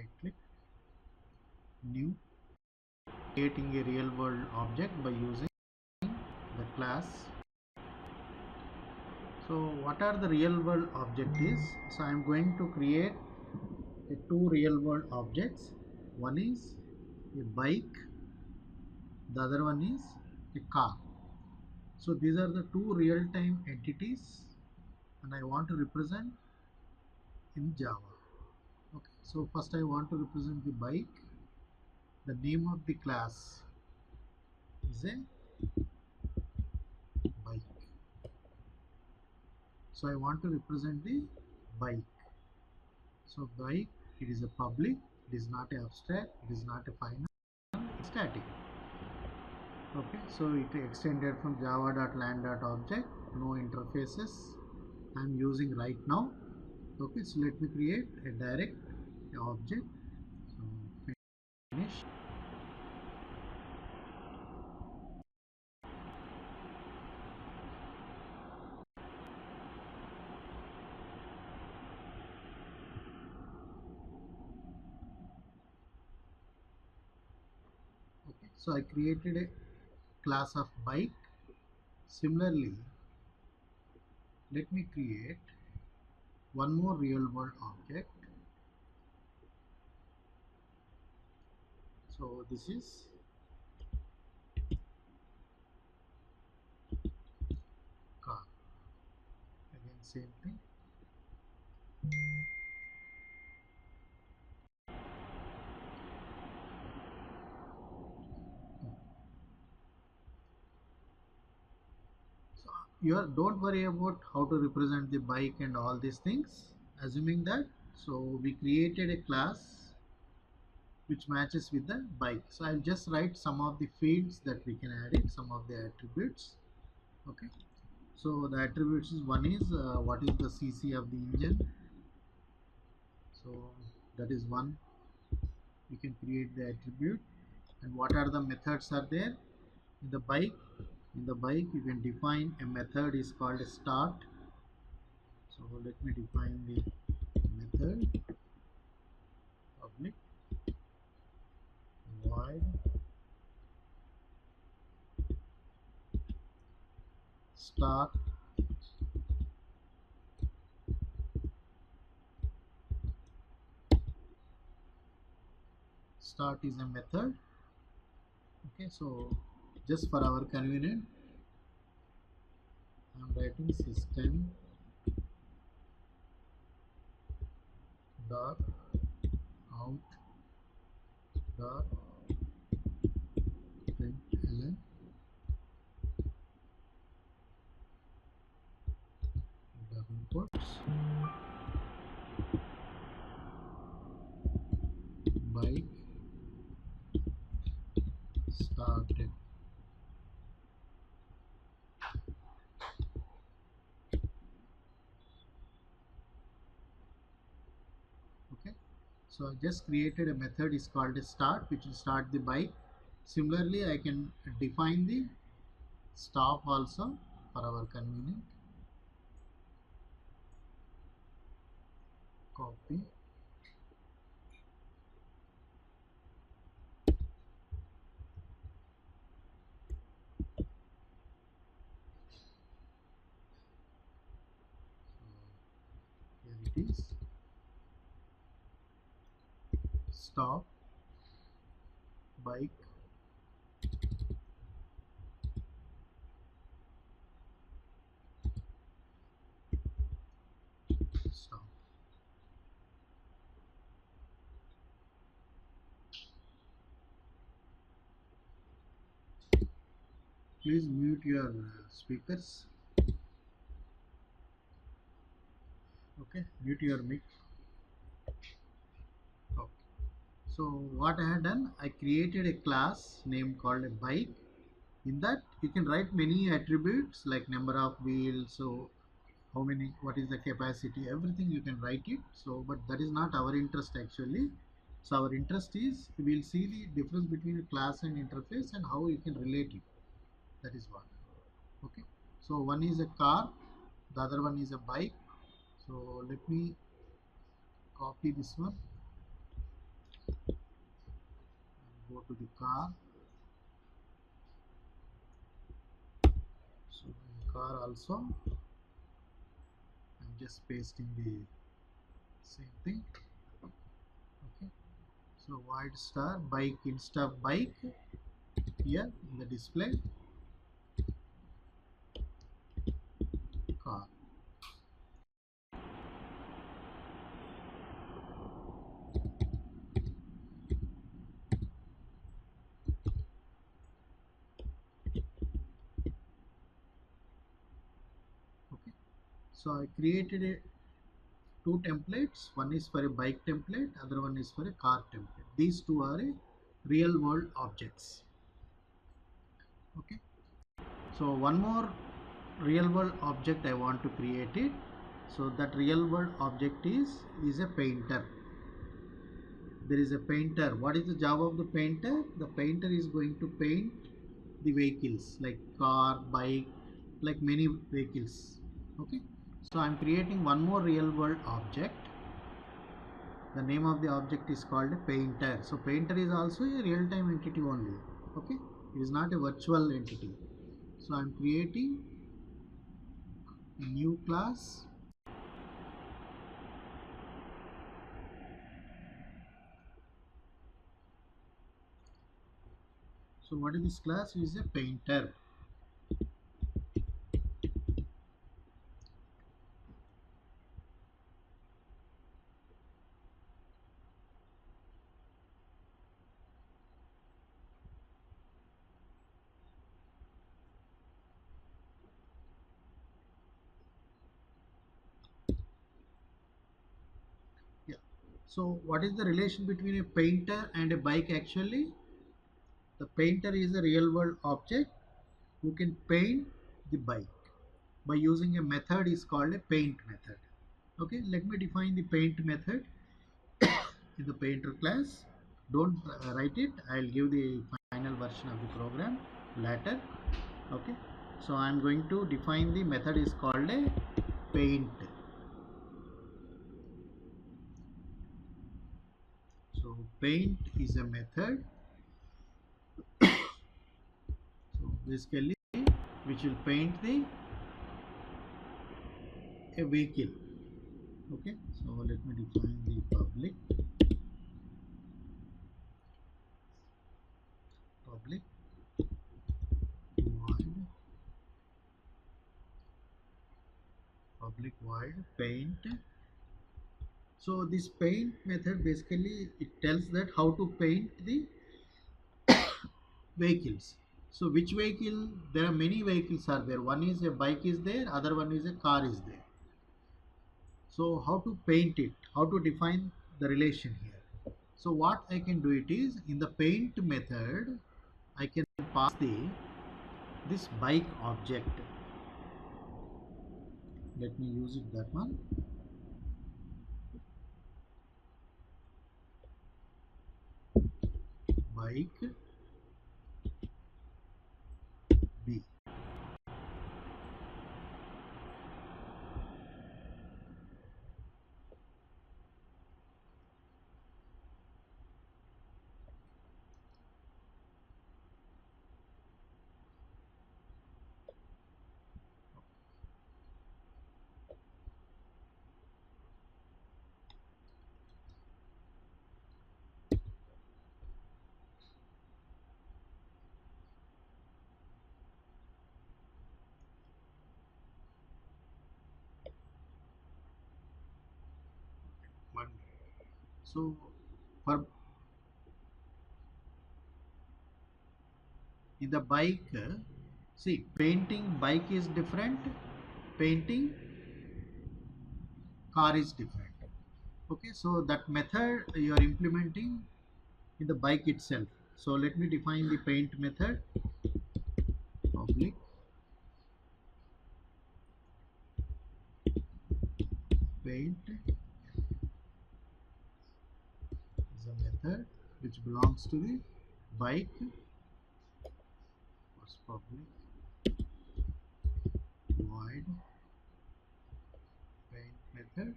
right click, new, creating a real world object by using the class. So what are the real world objectives? So I am going to create two real world objects. One is a bike, the other one is a car. So these are the two real-time entities and I want to represent in Java. Okay, so first I want to represent the bike. The name of the class is a bike. So I want to represent the bike. So bike, it is a public, it is not abstract, it is not a final, it's static. Okay, so it extended from java.land.object, no interfaces I'm using right now. Okay, so let me create a direct object. So finish. Okay, so I created a class of bike. Similarly, let me create one more real world object. So this is car. Again, same thing. So don't worry about how to represent the bike and all these things. Assuming that, so we created a class which matches with the bike. So I'll just write some of the fields that we can add it, some of the attributes. Okay. So the attributes is one is what is the CC of the engine. So that is one. We can create the attribute and what are the methods are there in the bike. In the bike you can define a method is called a start. So let me define the method public void start start is a method. Okay, so just for our convenience I am writing system dot out dot println double quotes bike started. Okay, so I just created a method is called a start which will start the bike. Similarly I can define the stop also for our convenience. Copy here it is stop bike stop. Please mute your speakers. Okay, mute your mic. Okay. So what I had done, I created a class name called a bike. In that you can write many attributes like number of wheels, so how many, what is the capacity, everything you can write it. So but that is not our interest actually. So our interest is we will see the difference between a class and interface and how you can relate it. That is what. Okay, so one is a car, the other one is a bike. So let me copy this one Go to the car. So in car also I'm just pasting the same thing. Okay, so white star bike, instead of bike, here in the display car. Okay, so I created two templates. One is for a bike template, other one is for a car template. These two are a real world objects. Okay, so one more real world object I want to create it. So that real world object is a painter. There is a painter. What is the job of the painter? The painter is going to paint the vehicles like car, bike, like many vehicles. Okay, so I'm creating one more real world object. The name of the object is called a painter. So painter is also a real-time entity only. Okay, it is not a virtual entity. So I'm creating a new class. So what is this class? Is a painter. Yeah. So what is the relation between a painter and a bike actually? The painter is a real world object who can paint the bike by using a method is called a paint method. Okay, let me define the paint method in the painter class. Don't write it. I'll give the final version of the program later. Okay, so I'm going to define the method is called a paint. So paint is a method, so basically which will paint the a vehicle. Okay, so let me define the public void paint. So this paint method basically it tells that how to paint the vehicles. So which vehicle? There are many vehicles are there. One is a bike is there, other one is a car is there. So how to paint it? How to define the relation here? So what I can do it is in the paint method, I can pass this bike object. Let me use it that one. Bike B. One. So for in the bike, see painting bike is different, painting car is different. Okay, so that method you are implementing in the bike itself. So let me define the paint method. Public paint is a method which belongs to the bike. What's public void paint method?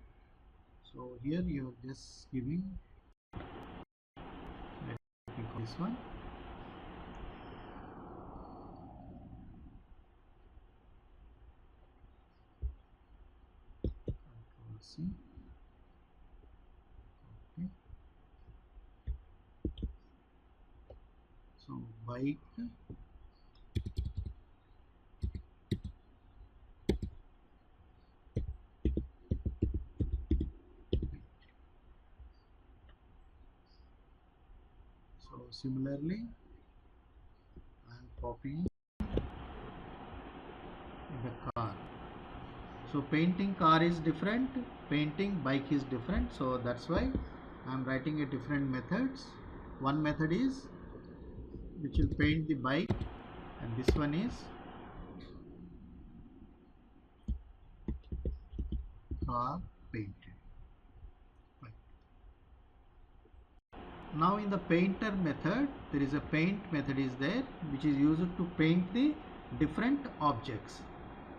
So here you are just giving this one. Control C. Okay. So bike. So similarly, I am copying the car. So painting car is different, painting bike is different. So that's why I am writing a different methods. One method is which will paint the bike, and this one is car painted. Right. Now in the painter method, there is a paint method is there which is used to paint the different objects.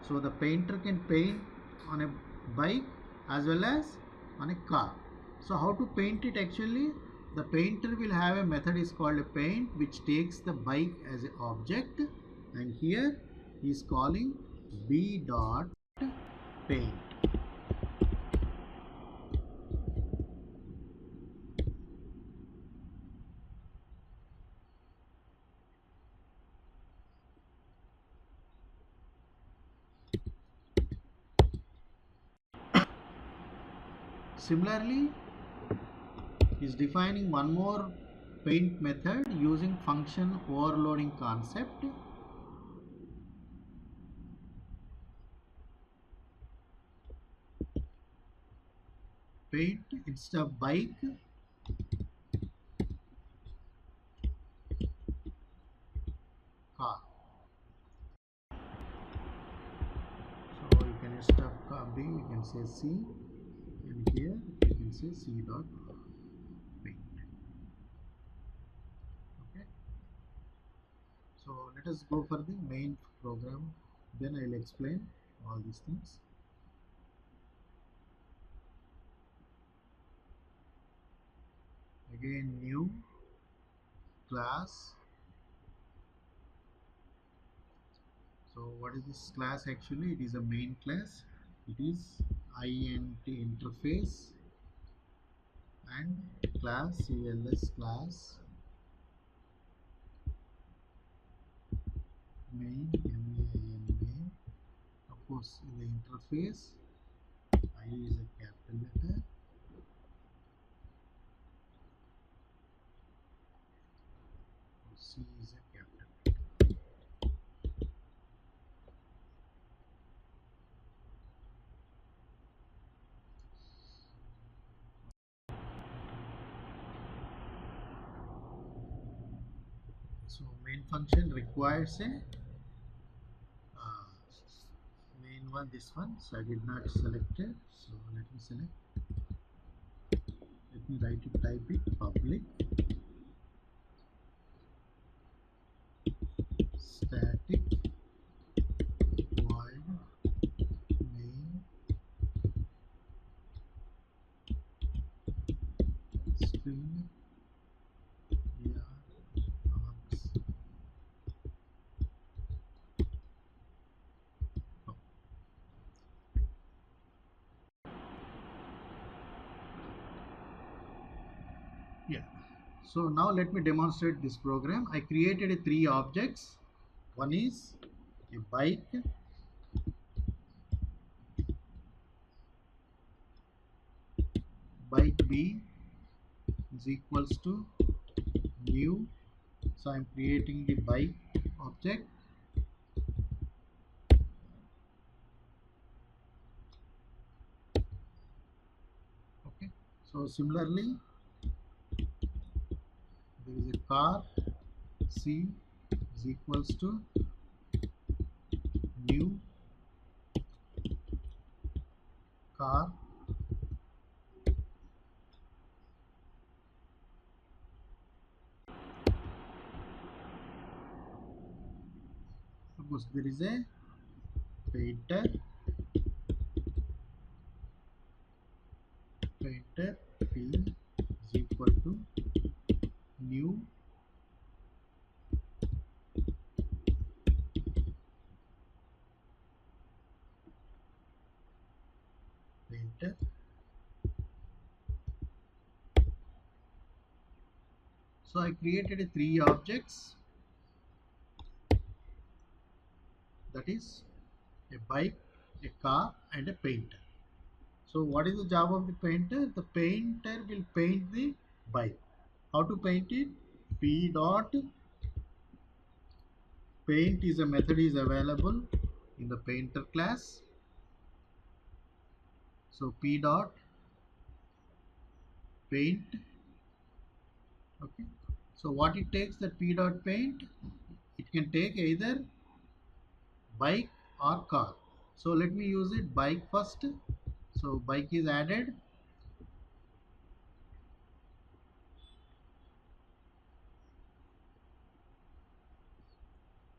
So the painter can paint on a bike as well as on a car. So how to paint it actually? The painter will have a method is called a paint which takes the bike as an object, and here he is calling b dot paint. Similarly, he is defining one more paint method using function overloading concept. Paint instead of bike, car. So you can instead of copy, you can say C, and here you can say C dot paint. Okay. So let us go for the main program. Then I will explain all these things. Again, new class. So what is this class actually? It is a main class. It is int interface and class CLS class main main. Of course, in the interface, I is a capital letter. C is a capital. So main function requires a main one, this one. So I did not select it. So let me select. Let me write it, type it public static void main string args. Yeah. So now let me demonstrate this program. I created three objects. One is a bike, bike B is equals to new. So I'm creating the bike object. Okay. So similarly, there is a car C is equals to new car. Suppose there is a painter P is equal to new So I created a 3 objects, that is a bike, a car and a painter. So what is the job of the painter? The painter will paint the bike. How to paint it? P dot paint is a method is available in the painter class. So P dot paint. Okay. So what it takes, that P dot paint, it can take either bike or car. So let me use it bike first. So bike is added.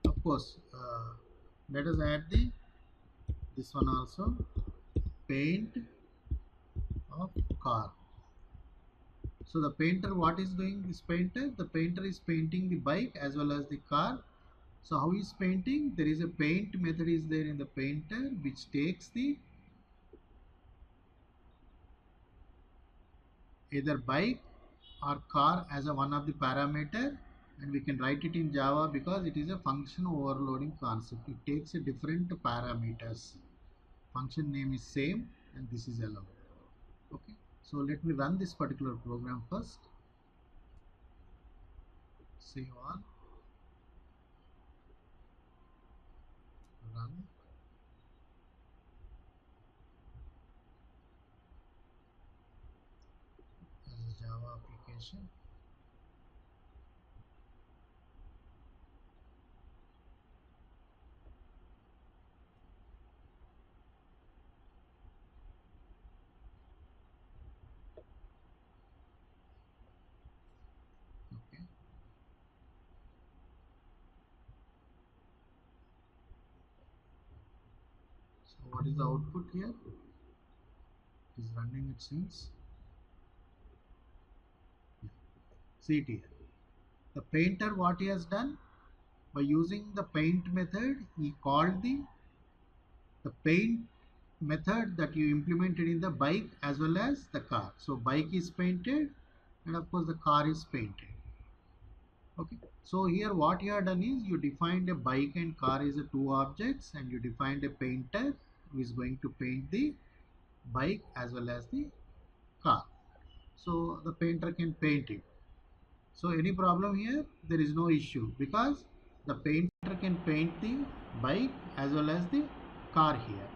Of course, let us add the this one also, paint of car. So the painter, what is doing this painter? The painter is painting the bike as well as the car. So how is painting? There is a paint method is there in the painter which takes the either bike or car as a one of the parameter, and we can write it in Java because it is a function overloading concept. It takes a different parameters. Function name is same and this is allowed. Okay. So let me run this particular program first. Save on, run. As a Java application. Okay. So what is the output here? It is running, it seems. Yeah. See it here. The painter, what he has done, by using the paint method, he called the paint method that you implemented in the bike as well as the car. So bike is painted and of course the car is painted. Okay. So here what you have done is you defined a bike and car as a 2 objects, and you defined a painter who is going to paint the bike as well as the car. So the painter can paint it. So any problem here? There is no issue because the painter can paint the bike as well as the car here.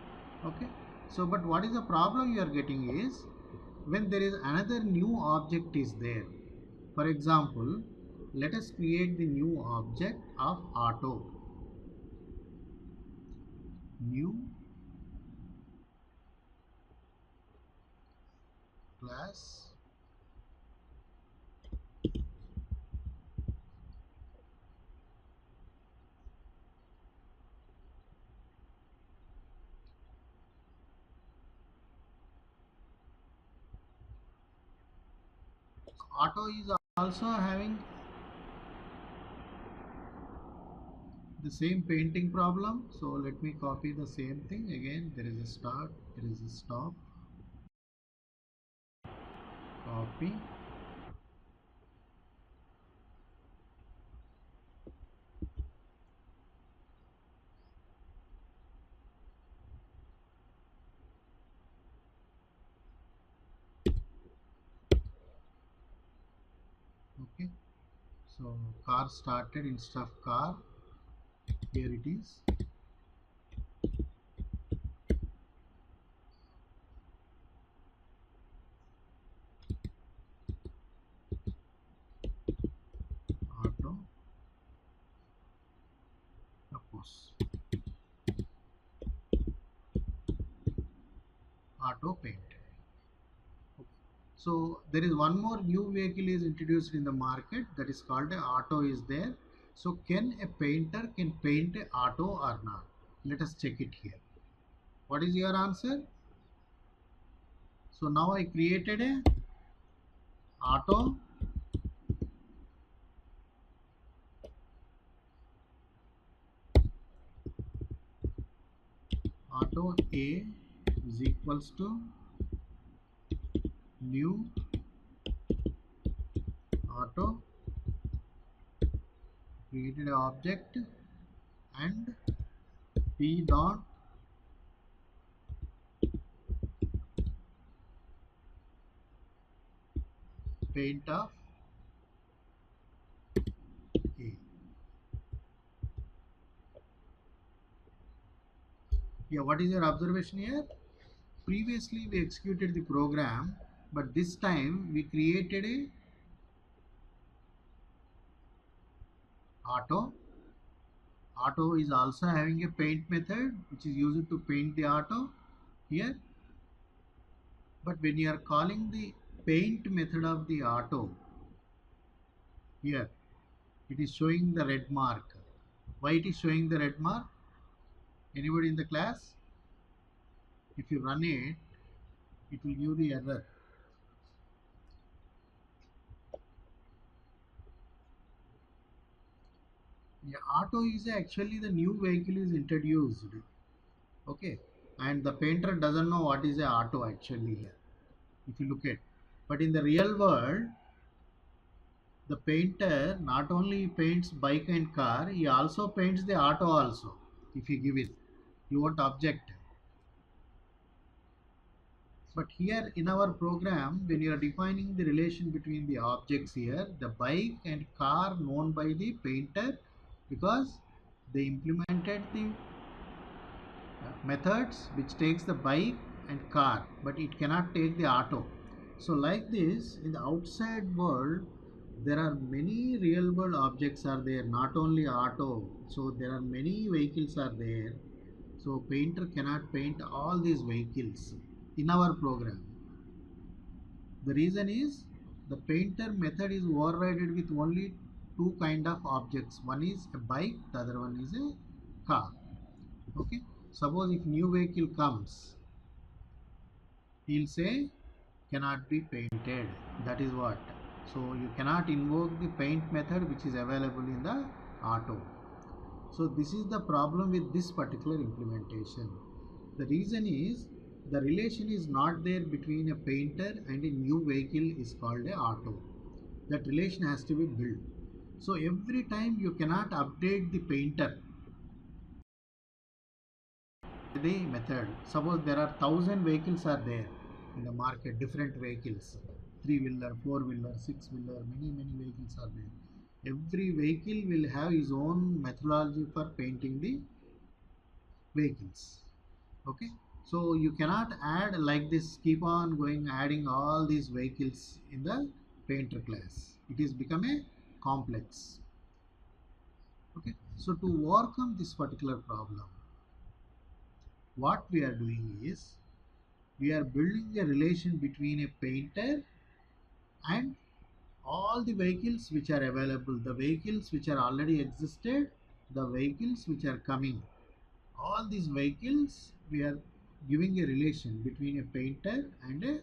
Okay. So but what is the problem you are getting is when there is another new object is there. For example, let us create the new object of auto. New class auto is also having the same painting problem. So let me copy the same thing again. There is a start, there is a stop, copy. Okay. So car started instead of car. Here it is. Auto, of course. Auto paint. So there is one more new vehicle is introduced in the market, that is called a auto is there. So can a painter can paint a auto or not? Let us check it here. What is your answer? So now I created a auto, auto A is equals to new auto created an object and p dot paint of a. Yeah, what is your observation here? Previously we executed the program, but this time we created a auto. Auto is also having a paint method which is used to paint the auto here. But when you are calling the paint method of the auto here, it is showing the red mark. Why it is showing the red mark? Anybody in the class? If you run it, it will give the error. Yeah, auto is actually the new vehicle is introduced. Okay, and the painter doesn't know what is a auto actually here. If you look at, but in the real world, the painter not only paints bike and car, he also paints the auto also. If you give it, you won't object. But here in our program, when you are defining the relation between the objects here, the bike and car known by the painter, because they implemented the methods which takes the bike and car, but it cannot take the auto. So like this, in the outside world, there are many real world objects are there, not only auto. So there are many vehicles are there. So painter cannot paint all these vehicles in our program. The reason is the painter method is overridden with only two kind of objects. One is a bike, the other one is a car. Okay. Suppose if new vehicle comes, he'll say cannot be painted. That is what. So you cannot invoke the paint method which is available in the auto. So this is the problem with this particular implementation. The reason is the relation is not there between a painter and a new vehicle is called a auto. That relation has to be built. So every time you cannot update the painter the method. Suppose there are 1,000 vehicles are there in the market, different vehicles, three-wheeler, four-wheeler, six-wheeler, many vehicles are there. Every vehicle will have his own methodology for painting the vehicles. Okay, so you cannot add like this, keep on going adding all these vehicles in the painter class. It is become a complex. Okay, so to overcome this particular problem, what we are doing is we are building a relation between a painter and all the vehicles which are available, the vehicles which are already existed, the vehicles which are coming, all these vehicles we are giving a relation between a painter and a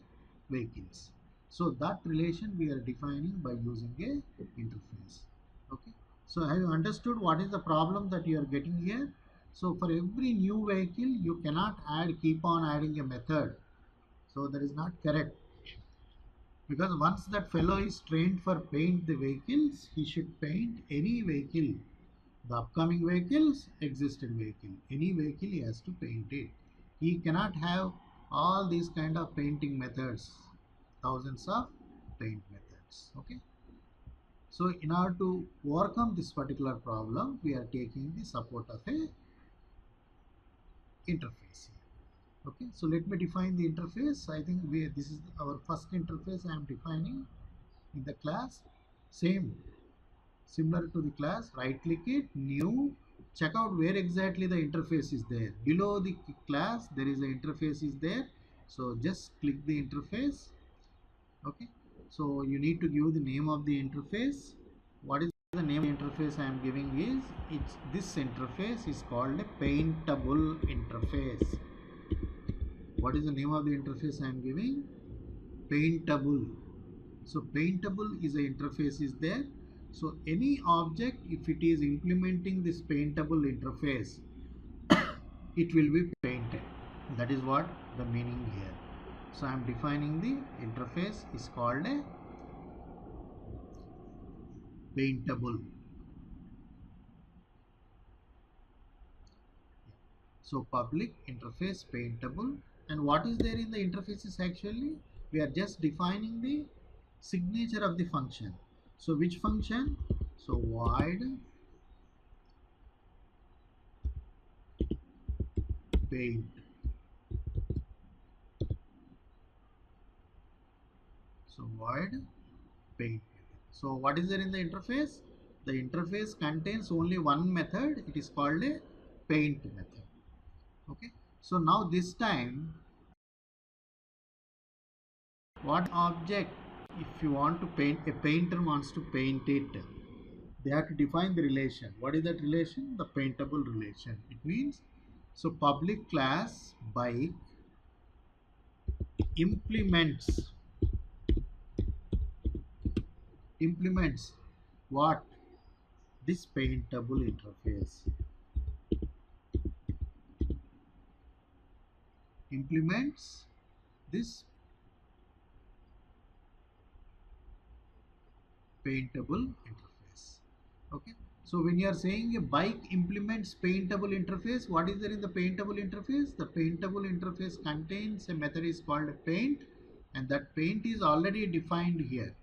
vehicles. So that relation we are defining by using a interface. Okay, so have you understood what is the problem that you are getting here? So for every new vehicle you cannot keep on adding a method. So that is not correct, because once that fellow is trained for paint the vehicles, he should paint any vehicle, the upcoming vehicles, existing vehicle, any vehicle he has to paint it. He cannot have all these kind of painting methods, thousands of paint methods. Okay, so in order to overcome this particular problem, we are taking the support of a interface. Okay, so let me define the interface. I think this is our first interface I am defining in the class. Same, similar to the class, right click it, new, check out where exactly the interface is there. Below the class there is an interface is there, so just click the interface. Okay, so you need to give the name of the interface. What is the name of the interface I am giving is, it's this interface is called a paintable interface. What is the name of the interface I am giving? Paintable. So paintable is a interface is there. So any object, if it is implementing this paintable interface, it will be painted. That is what the meaning here. So I am defining the interface is called a paintable. So public interface paintable, and what is there in the interfaces actually? We are just defining the signature of the function. So which function? So void paint. So void paint. So what is there in the interface? The interface contains only one method. It is called a paint method. Okay. So now this time, what object, if you want to paint, a painter wants to paint it, they have to define the relation. What is that relation? The paintable relation. It means, so public class bike implements what? This paintable interface. Implements this paintable interface. Okay. So when you are saying a bike implements paintable interface, what is there in the paintable interface? The paintable interface contains a method is called paint, and that paint is already defined here.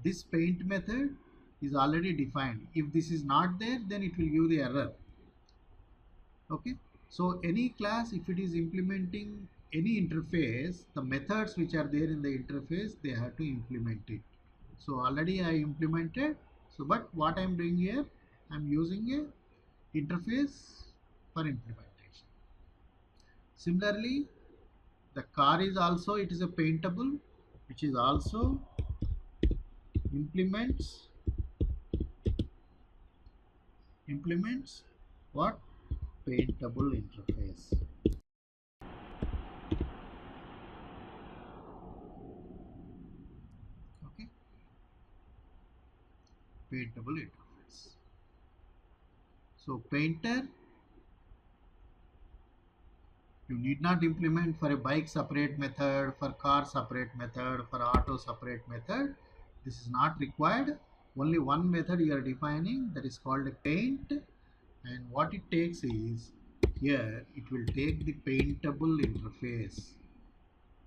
This paint method is already defined. If this is not there, then it will give the error. Okay. So any class, if it is implementing any interface, the methods which are there in the interface, they have to implement it. So already I implemented. So but what I am doing here, I am using a interface for implementation. Similarly, the car is also, it is a paintable, which is also implements what? Paintable interface. Okay, paintable interface. So painter, you need not implement for a bike separate method, for car separate method, for auto separate method. This is not required. Only one method you are defining, that is called a paint, and what it takes is, here it will take the paintable interface.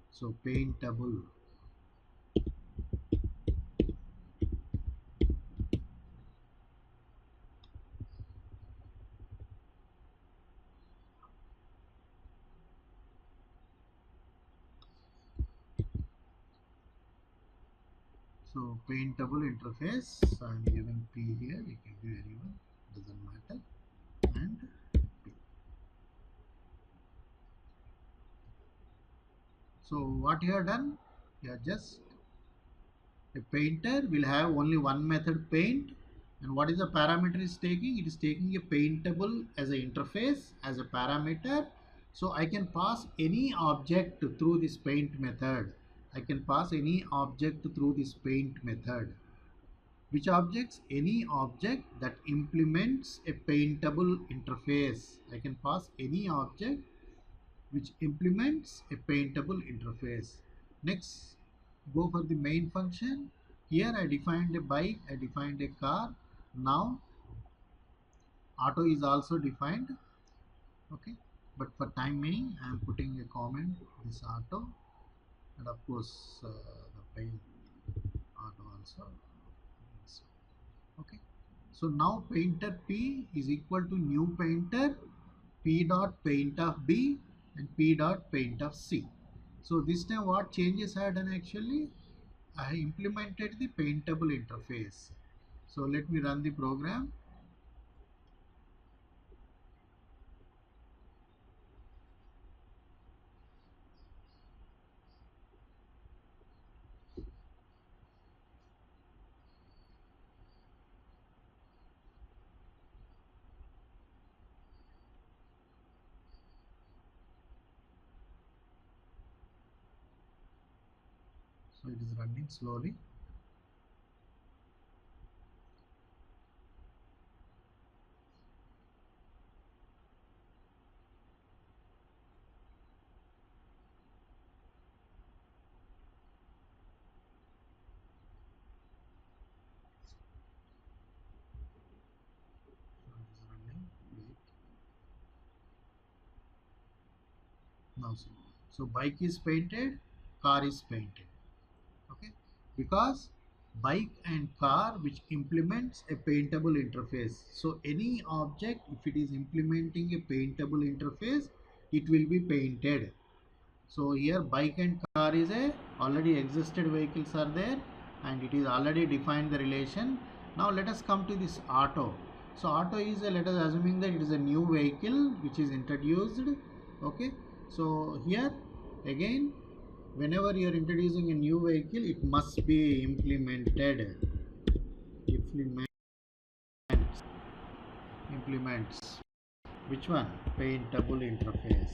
So paintable. So paintable interface, I am giving P here, you can give anyone, doesn't matter, and P. So what you have done, you have just, a painter will have only one method paint, and what is the parameter is taking? It is taking a paintable as an interface as a parameter. So I can pass any object through this paint method. I can pass any object through this paint method. Which objects? Any object that implements a paintable interface. I can pass any object which implements a paintable interface. Next, go for the main function. Here I defined a bike, I defined a car. Now auto is also defined. Okay, but for time being I am putting a comment, this auto, and of course the paint auto also. Okay, so now painter P is equal to new painter P dot paint of B and P dot paint of C. So this time what changes I have done actually? I implemented the paintable interface. So let me run the program. So it is running slowly. So it is running. Wait. Now see. So bike is painted, car is painted. Okay, because bike and car which implements a paintable interface. So any object, if it is implementing a paintable interface, it will be painted. So here bike and car is a already existed vehicles are there, and it is already defined the relation. Now let us come to this auto. So auto is a, let us assuming that it is a new vehicle which is introduced. Okay, so here again, whenever you are introducing a new vehicle, it must be implements which one? Paintable interface.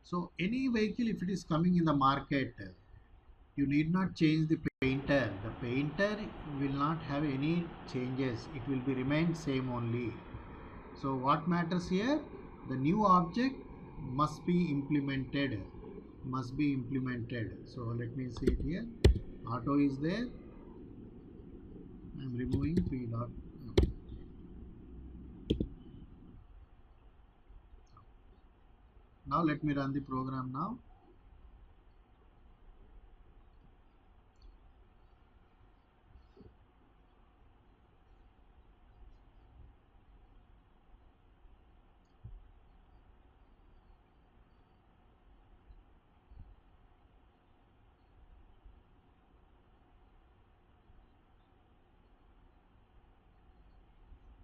So any vehicle, if it is coming in the market, you need not change the painter. The painter will not have any changes. It will be remain same only. So what matters here? The new object must be implemented. Must be implemented. So let me see it here. Auto is there. I am removing P dot. Now let me run the program now.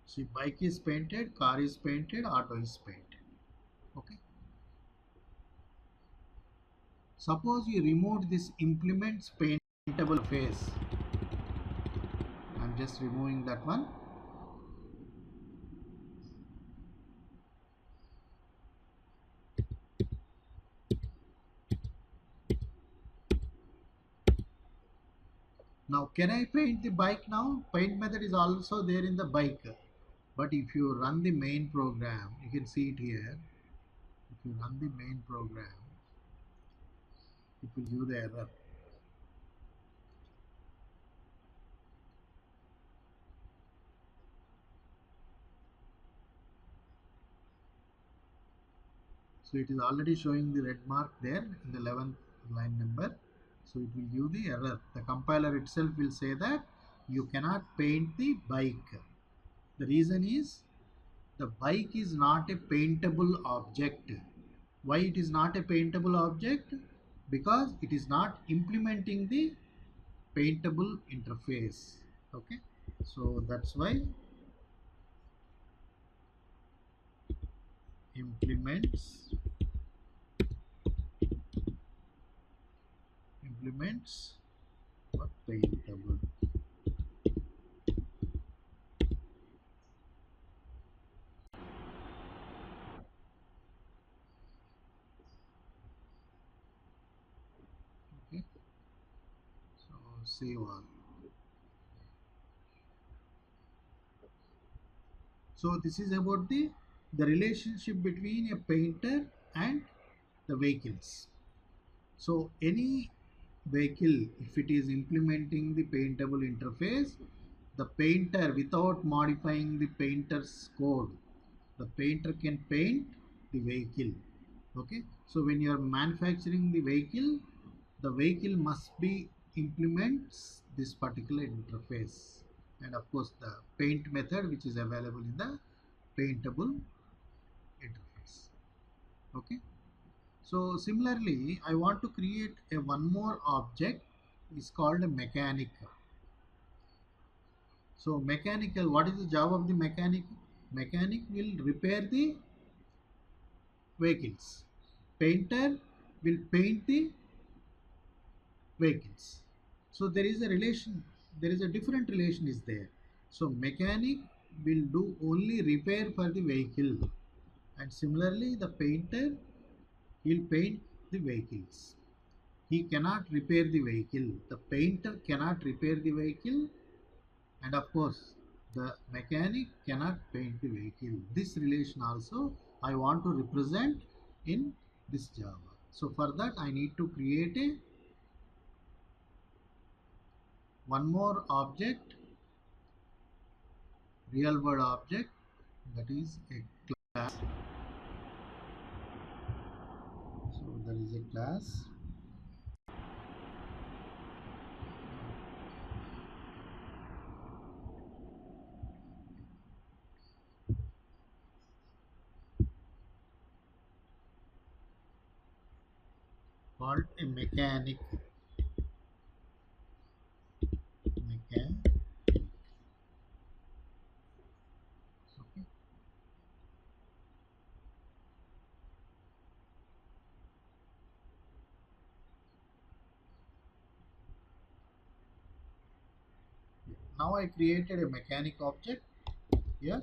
See, bike is painted, car is painted, auto is painted. Okay. Suppose you remove this implements paintable face. I'm just removing that one. Now can I paint the bike now? Paint method is also there in the bike. But if you run the main program, you can see it here. If you run the main program, it will give the error. So it is already showing the red mark there in the 11th line number. So it will give the error. The compiler itself will say that you cannot paint the bike. The reason is the bike is not a paintable object. Why it is not a paintable object? Because it is not implementing the paintable interface. Okay, so that's why implements what paintable. Okay, so save all. So this is about the relationship between a painter and the vehicles. So any vehicle, if it is implementing the paintable interface, the painter, without modifying the painter's code, the painter can paint the vehicle. Okay, so when you are manufacturing the vehicle must be implements this particular interface, and of course the paint method which is available in the paintable interface. Okay, so similarly I want to create a one more object is called a mechanic. So mechanical, what is the job of the mechanic? Mechanic will repair the vehicles. Painter will paint the vehicles. So there is a relation, there is a different relation is there. So mechanic will do only repair for the vehicle, and similarly the painter will paint the vehicles. He cannot repair the vehicle. The painter cannot repair the vehicle, and of course the mechanic cannot paint the vehicle. This relation also I want to represent in this Java. So for that I need to create a one more object real world object, that is a class. So there is a class called a mechanic. Okay. Now I created a mechanic object here, of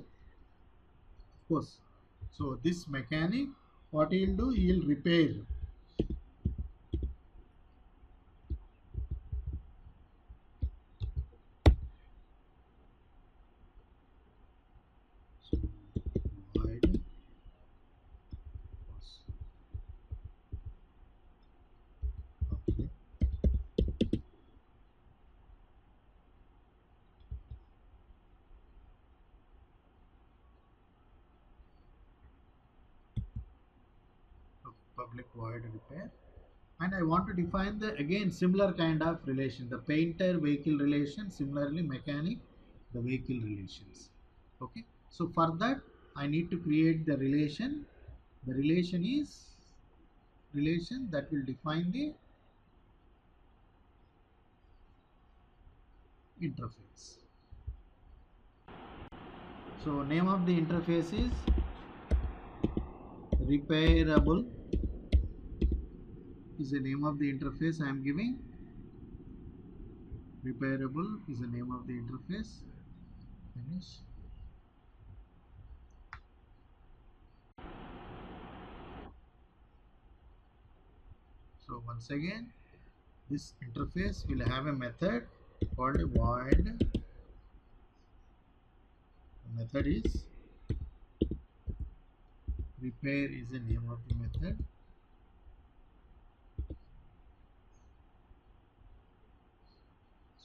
course. So this mechanic, what he'll do, he'll repair. So void object. Public void repair, and I want to define the again similar kind of relation, the painter vehicle relation, similarly mechanic the vehicle relations. Okay, so for that I need to create the relation. The relation is relation that will define the interface. So name of the interface is repairable, is the name of the interface I am giving. Repairable is the name of the interface. Finish. So once again, this interface will have a method called a void. The method is repair is the name of the method.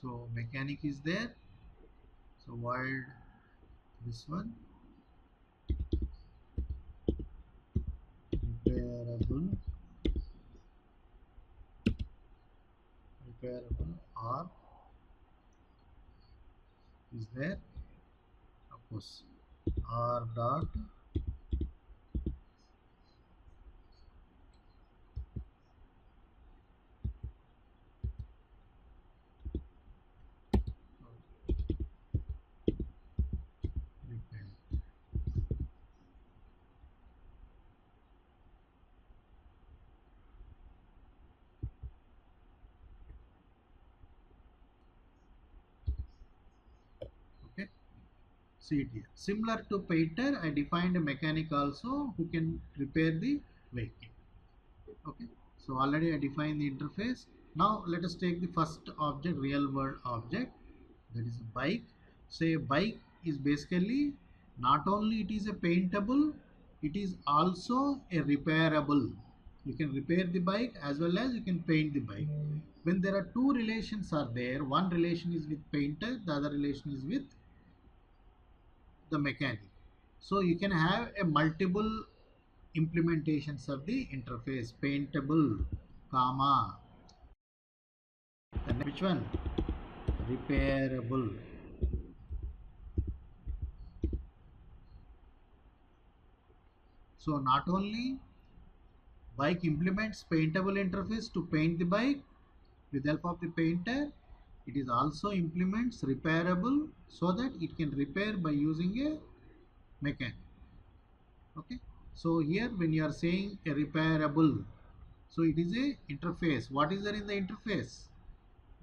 So mechanic is there. So void this one, repairable, R is there, of course. R dot repair. Okay, see it here. Similar to painter, I defined a mechanic also who can repair the vehicle. Okay, so already I defined the interface. Now let us take the first object, real world object, that is a bike. Say a bike is basically not only it is a paintable, it is also a repairable. You can repair the bike as well as you can paint the bike. When there are two relations are there, one relation is with painter, the other relation is with the mechanic. So you can have a multiple implementations of the interface, paintable, comma, and which one? Repairable. So not only bike implements paintable interface to paint the bike with help of the painter, it is also implements repairable so that it can repair by using a mechanic. Okay, so here when you are saying a repairable, so it is a interface. What is there in the interface?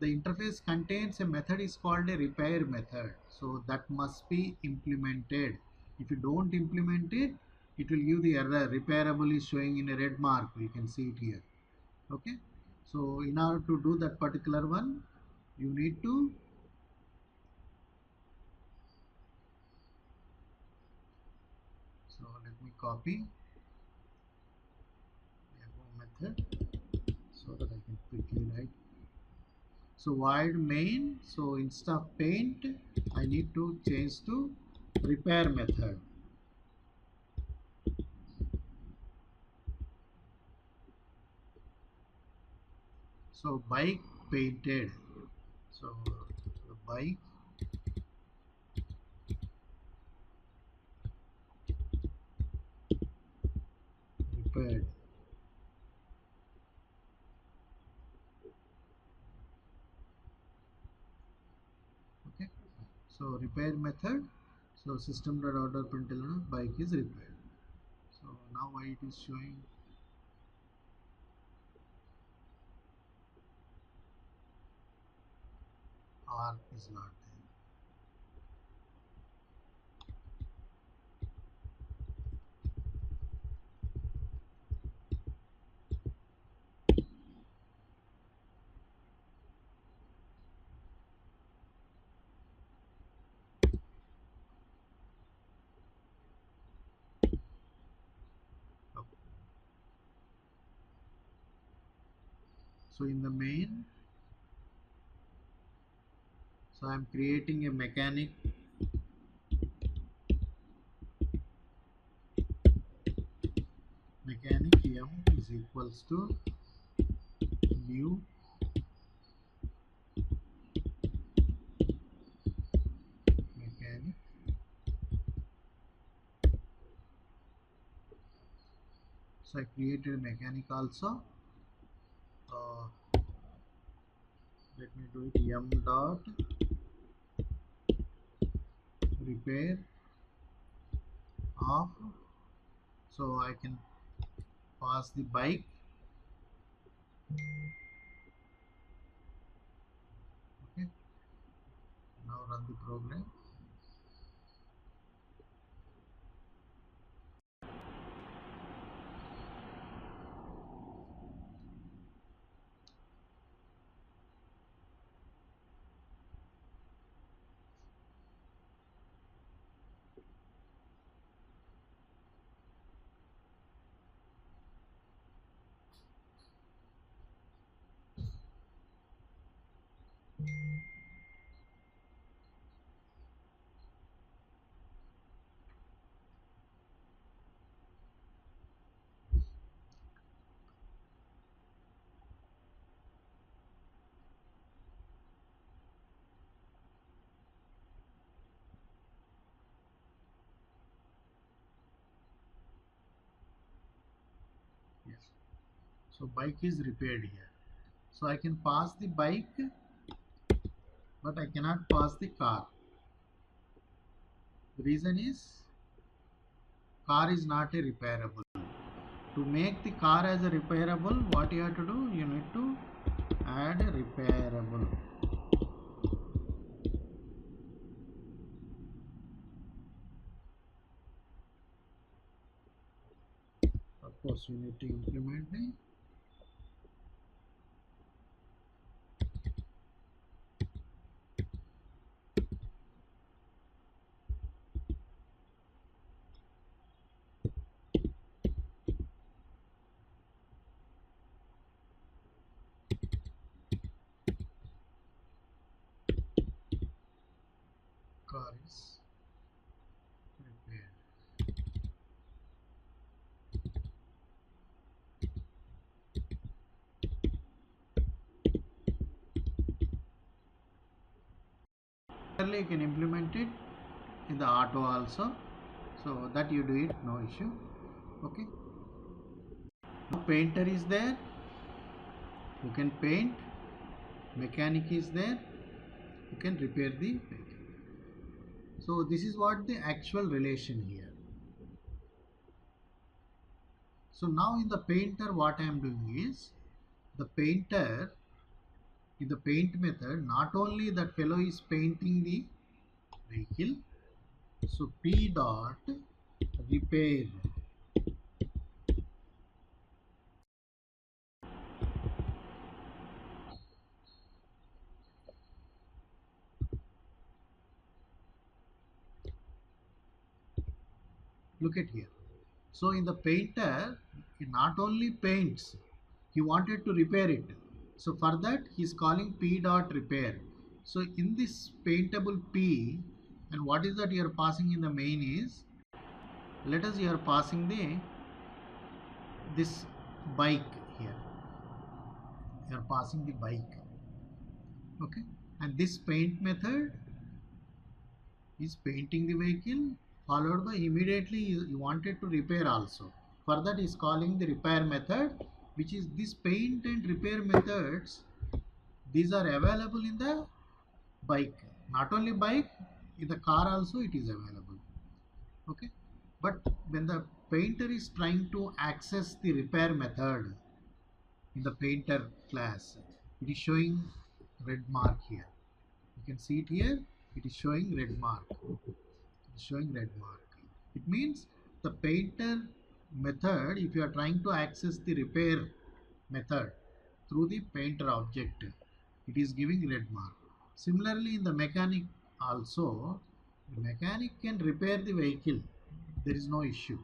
The interface contains a method is called a repair method, so that must be implemented. If you don't implement it, it will give the error. Repairable is showing in a red mark, you can see it here. Okay, so in order to do that particular one, you need to let me copy the method so that I can quickly write. So void main, so instead of paint I need to change to repair method. So bike painted. So the bike repaired. Okay. So repair method. So system.order println bike is repaired. So now why it is showing R is not there. Okay. So in the main, so I am creating a mechanic m is equals to new mechanic. So I created a mechanic also. Let me do it m dot repair of. So I can pass the bike. Okay. Now run the program. Yes. So bike is repaired here. So I can pass the bike, but I cannot pass the car. The reason is car is not a repairable. To make the car as a repairable, what you have to do? You need to add a repairable. Of course, you need to implement the car is repaired. Similarly, you can implement it in the auto also. So that you do it, no issue. Okay. Now painter is there. You can paint. Mechanic is there. You can repair the vehicle. So this is what the actual relation here. So now in the painter, what I am doing is the painter in the paint method, not only that fellow is painting the vehicle. So P dot repair. Look at here. So in the painter, he not only paints, he wanted to repair it. So for that, he is calling P dot repair. So in this paintable P, And what is that you are passing in the main is, let us you are passing this bike here. You are passing the bike. Okay, and this paint method is painting the vehicle, followed by immediately you wanted to repair also. For that is calling the repair method, which is this paint and repair methods. These are available in the bike. Not only bike, in the car also it is available. Okay, but when the painter is trying to access the repair method in the painter class, it is showing red mark here. You can see it here. It is showing red mark. It is showing red mark. It means the painter method, if you are trying to access the repair method through the painter object, it is giving red mark. Similarly, in the mechanic also, the mechanic can repair the vehicle. There is no issue.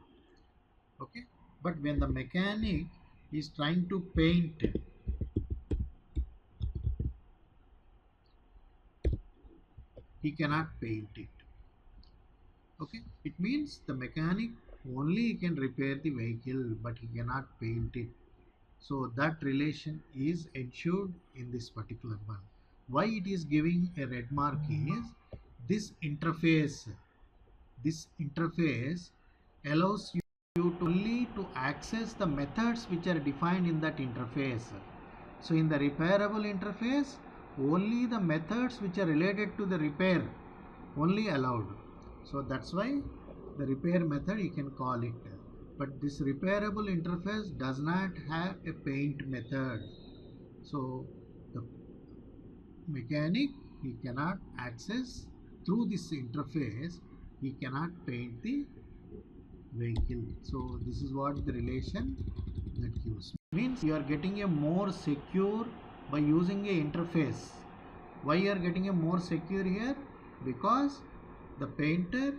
Okay, but when the mechanic is trying to paint, he cannot paint it. Okay, it means the mechanic only can repair the vehicle, but he cannot paint it. So that relation is ensured in this particular one. Why it is giving a red mark is, this interface allows you to only to access the methods which are defined in that interface. So in the repairable interface, only the methods which are related to the repair only allowed. So that's why the repair method you can call it. But this repairable interface does not have a paint method. So the mechanic, he cannot access through this interface, he cannot paint the vehicle. So this is what the relation that gives. Means you are getting a more secure by using a interface. Why you are getting a more secure here? Because the painter,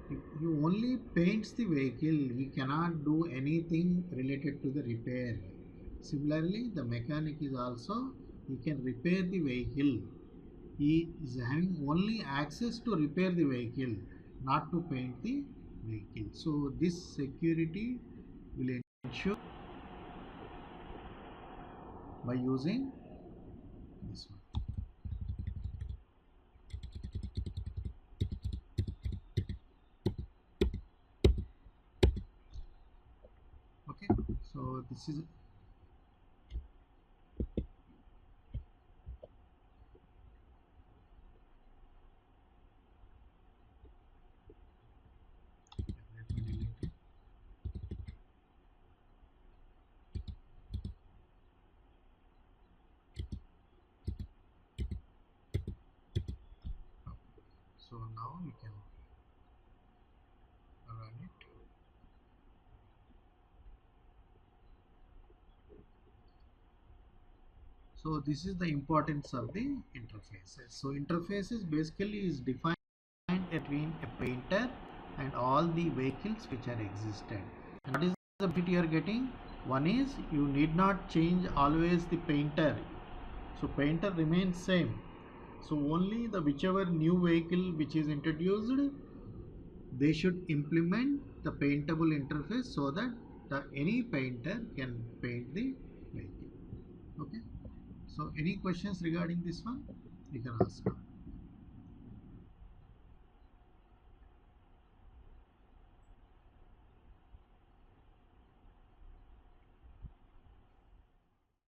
he only paints the vehicle, he cannot do anything related to the repair. Similarly, the mechanic is also, he can repair the vehicle. He is having only access to repair the vehicle, not to paint the vehicle. So this security will ensure by using this one. Okay, so this is let me delete it. So now you can run it. So this is the importance of the interfaces. So interfaces basically is defined between a painter and all the vehicles which are existed. And what is the benefit you are getting? One is you need not change always the painter. So painter remains same. So only the whichever new vehicle which is introduced, they should implement the paintable interface so that any painter can paint the vehicle. Okay. So any questions regarding this one? You can ask.